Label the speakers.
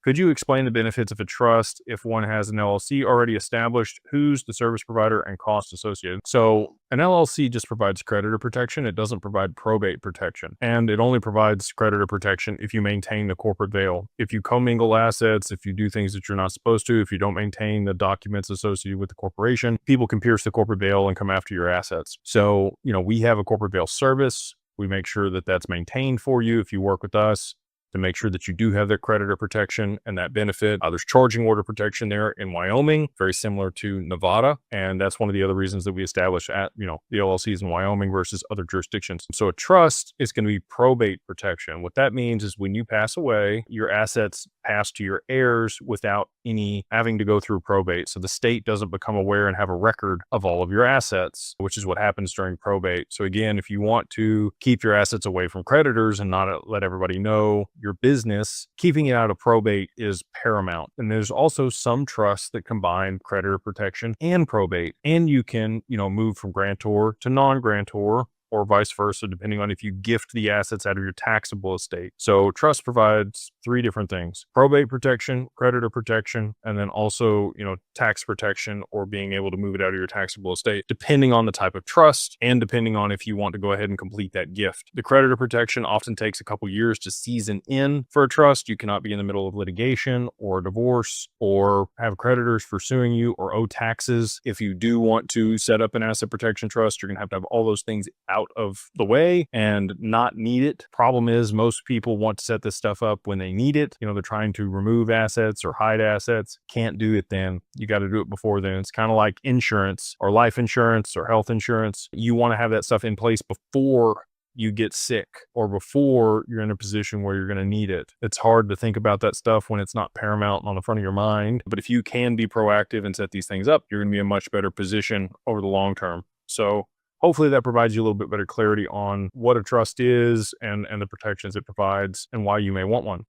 Speaker 1: Could you explain the benefits of a trust if one has an LLC already established? Who's the service provider and costs associated? So, an LLC just provides creditor protection. It doesn't provide probate protection. And it only provides creditor protection if you maintain the corporate veil. If you commingle assets, if you do things that you're not supposed to, if you don't maintain the documents associated with the corporation, people can pierce the corporate veil and come after your assets. So, we have a corporate veil service. We make sure that that's maintained for you if you work with us, to make sure that you do have that creditor protection and that benefit. There's charging order protection there in Wyoming, very similar to Nevada. And that's one of the other reasons that we established the LLCs in Wyoming versus other jurisdictions. So a trust is going to be probate protection. What that means is when you pass away, your assets pass to your heirs without any having to go through probate. So the state doesn't become aware and have a record of all of your assets, which is what happens during probate. So again, if you want to keep your assets away from creditors and not let everybody know your business, keeping it out of probate is paramount. And there's also some trusts that combine creditor protection and probate. And you can, move from grantor to non-grantor, or vice versa, depending on if you gift the assets out of your taxable estate. So trust provides three different things: probate protection, creditor protection, and then also, tax protection, or being able to move it out of your taxable estate, depending on the type of trust and depending on if you want to go ahead and complete that gift. The creditor protection often takes a couple years to season in for a trust. You cannot be in the middle of litigation or divorce or have creditors pursuing you or owe taxes. If you do want to set up an asset protection trust, you're going to have all those things out of the way and not need it. Problem is, most people want to set this stuff up when they need it. They're trying to remove assets or hide assets. Can't do it then. You got to do it before then. It's kind of like insurance or life insurance or health insurance. You want to have that stuff in place before you get sick or before you're in a position where you're going to need it. It's hard to think about that stuff when it's not paramount on the front of your mind. But if you can be proactive and set these things up, you're going to be in a much better position over the long term. So hopefully that provides you a little bit better clarity on what a trust is and the protections it provides and why you may want one.